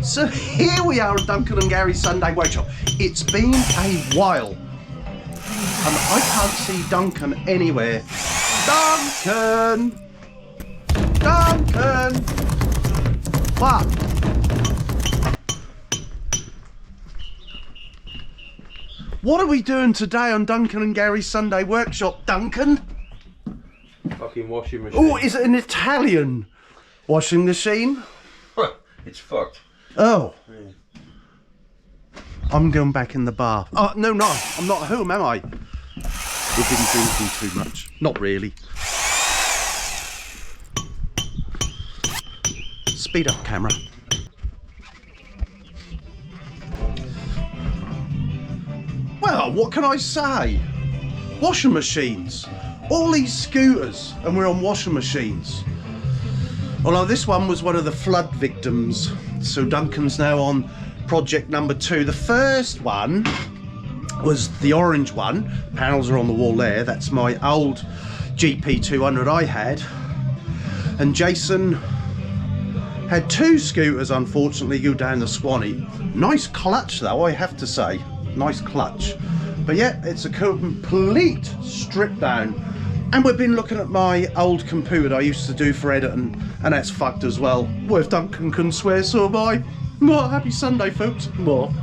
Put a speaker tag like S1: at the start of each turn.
S1: So here we are at Duncan and Gary's Sunday Workshop. It's been a while and I can't see Duncan anywhere. Duncan! Duncan! What? What are we doing today on Duncan and Gary's Sunday Workshop, Duncan?
S2: Fucking washing machine.
S1: Oh, is it an Italian washing machine?
S2: It's fucked.
S1: Oh.
S2: Yeah.
S1: I'm going back in the bar. Oh, no, I'm not at home, am I? We've been drinking too much. Not really. Speed up, camera. Well, what can I say? Washing machines. All these scooters, and we're on washing machines. Although this one was one of the flood victims, so Duncan's now on project number 2. The first one was the orange one. Panels are on the wall there. That's my old GP200 I had. And Jason had 2 scooters, unfortunately, go down the Swanee. Nice clutch though, I have to say. Nice clutch. But yeah, it's a complete strip down. And we've been looking at my old computer I used to do for editing, and that's fucked as well. Well, if Duncan can swear, so am I. Well, happy Sunday, folks. Well.